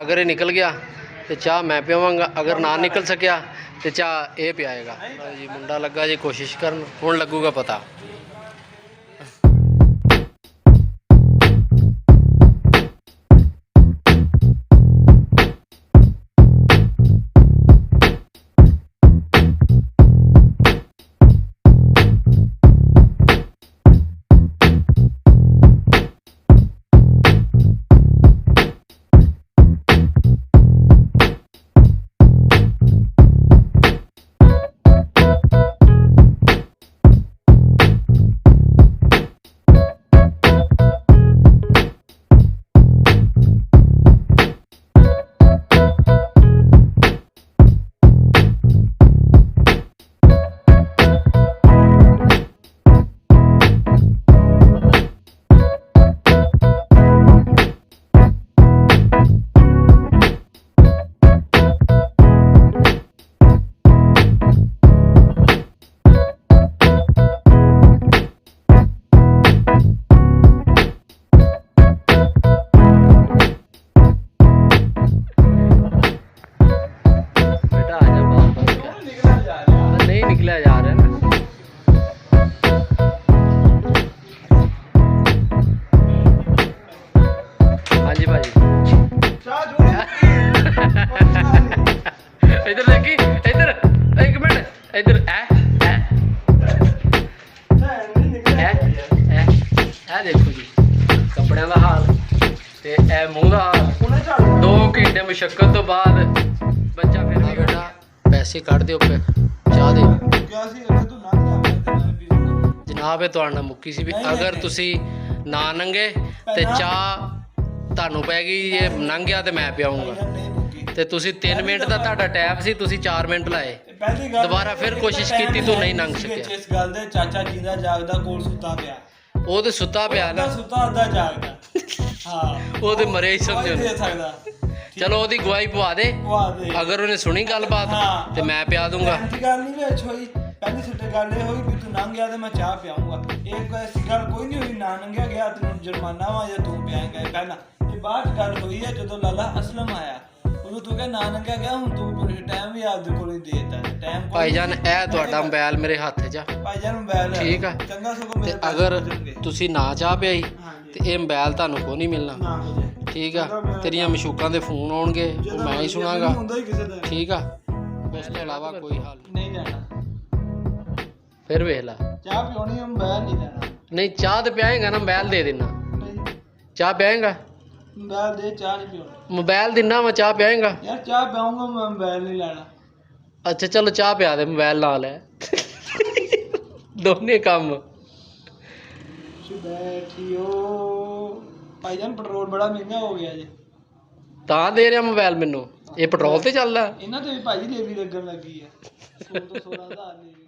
अगर ये निकल गया तो चाह मैं पियावांगा, अगर ना निकल सकिया तो चाह ये पियाएगा जी। मुंडा लगा जी कोशिश करन, हुण लगूगा पता। इधर देखी, इधर एक मिनट, इधर देखो जी कपड़े का हाल ते ए मुंह का हाल। 2 घंटे मुशक्कत तो बाद बच्चा फिर भी बेटा पैसे कट दो चाह दे जनाब। ये तुहाडे नाल मुक्की सी भी अगर तुसी ना नंगे ते चाह ਤੁਹਾਨੂੰ ਪੈਗੀ, ਜੇ ਲੰਘ ਗਿਆ ਤੇ ਮੈਂ ਪਿਆਉਂਗਾ। ਤੇ ਤੁਸੀਂ 3 ਮਿੰਟ ਦਾ ਤੁਹਾਡਾ ਟਾਈਮ ਸੀ, ਤੁਸੀਂ 4 ਮਿੰਟ ਲਾਏ। ਦੁਬਾਰਾ ਫਿਰ ਕੋਸ਼ਿਸ਼ ਕੀਤੀ ਤੂੰ ਨਹੀਂ ਲੰਘ ਸਕਿਆ। ਇਸ ਗੱਲ ਦੇ ਚਾਚਾ ਜਿੰਦਾ ਜਾਗਦਾ ਕੋਲ ਸੁੱਤਾ ਪਿਆ, ਉਹ ਤੇ ਸੁੱਤਾ ਪਿਆ ਨਾ, ਸੁੱਤਾ ਅੱਧਾ ਜਾਗਦਾ। ਹਾਂ ਉਹ ਤੇ ਮਰਿਆ ਹੀ ਸਮਝੋ ਦੇ ਸਕਦਾ। ਚਲੋ ਉਹਦੀ ਗਵਾਹੀ ਪਵਾ ਦੇ, ਅਗਰ ਉਹਨੇ ਸੁਣੀ ਗੱਲਬਾਤ ਤੇ ਮੈਂ ਪਿਆ ਦੂੰਗਾ। ਗੱਲ ਨਹੀਂ ਵਿੱਚ ਹੋਈ, ਪਹਿਲੀ ਸਿੱਟੇ ਗੱਲ ਇਹ ਹੋਈ ਵੀ ਤੂੰ ਲੰਘ ਗਿਆ ਤੇ ਮੈਂ ਚਾਹ ਪਿਆਉਂਗਾ। ਇਹ ਐਸੀ ਗੱਲ ਕੋਈ ਨਹੀਂ ਹੋਈ, ਨਾ ਲੰਘਿਆ ਗਿਆ ਤੈਨੂੰ ਜੁਰਮਾਨਾ ਵਾ ਜਾਂ ਤੂੰ ਪਿਆਏਂਗਾ। ਪਹਿਲਾਂ ਇਹ ਬਾਅਦ ਗੱਲ ਹੋਈ ਹੈ ਜਦੋਂ ਲਾਲਾ ਅਸਲਮ ਆਇਆ, ਉਦੋਂ ਤੂੰ ਕਹਿੰਦਾ ਨਾ ਲੰਘਿਆ ਗਿਆ, ਹੁਣ ਤੂੰ ਟਾਈਮ ਵੀ ਆਪਦੇ ਕੋਲ ਹੀ ਦੇਤਾ। ਟਾਈਮ ਭਾਈਜਾਨ ਇਹ ਤੁਹਾਡਾ ਮੋਬਾਈਲ ਮੇਰੇ ਹੱਥ 'ਚ ਆ ਭਾਈਜਾਨ, ਮੋਬਾਈਲ ਠੀਕ ਆ ਚੰਗਾ ਸਗੋਂ। ਤੇ ਅਗਰ ਤੁਸੀਂ ਨਾ ਚਾਹ ਪਿਆਈ ਤੇ ਇਹ ਮੋਬਾਈਲ ਤੁਹਾਨੂੰ ਕੋਈ ਨਹੀਂ ਮਿਲਣਾ, ਠੀਕ ਆ। ਤੇਰੀਆਂ ਮਸ਼ੂਕਾਂ ਦੇ ਫੋਨ ਆਉਣਗੇ, ਉਹ ਮੈਂ ਹੀ ਸੁਣਾਂਗਾ, ਠੀਕ ਆ। ਉਸ ਤੋਂ ਇਲਾਵਾ ਕੋਈ ਹੱਲ ਨਹੀਂ ਜਾਣਾ। ਫਿਰ ਵੇਖ ਲੈ, ਚਾਹ ਪਿਉਣੀ, ਮੋਬਾਈਲ ਨਹੀਂ ਦੇਣਾ। ਨਹੀਂ ਚਾਹ ਤੇ ਪਿਆਏਗਾ ਨਾ, ਮੋਬਾਈਲ ਦੇ ਦੇਣਾ। ਚਾਹ ਪਿਆਏਗਾ, ਮੋਬਾਈਲ ਦੇ, ਚਾਹ ਨਹੀਂ ਪਿਉਣੀ। ਮੋਬਾਈਲ ਦਿਨਾ ਮੈਂ ਚਾਹ ਪਿਆਏਗਾ ਯਾਰ, ਚਾਹ ਪਿਆਉਂਗਾ ਮੈਂ, ਮੋਬਾਈਲ ਨਹੀਂ ਲੈਣਾ। ਅੱਛਾ ਚਲੋ ਚਾਹ ਪਿਆ ਦੇ, ਮੋਬਾਈਲ ਨਾਲ ਹੈ ਦੋਨੇ ਕੰਮ। ਬੈਠਿਓ ਭਾਈਜਾਨ, ਪੈਟਰੋਲ ਬੜਾ ਮਹਿੰਗਾ ਹੋ ਗਿਆ ਜੀ। ਤਾਂ ਦੇ ਰਿਹਾ ਮੋਬਾਈਲ ਮੈਨੂੰ, ਇਹ ਪੈਟਰੋਲ ਤੇ ਚੱਲਦਾ। ਇਹਨਾਂ ਤੇ ਵੀ ਭਾਜੀ ਲੇਵੀ ਲੱਗਣ ਲੱਗੀ ਆ। 16,000 ਲੇਵੀ।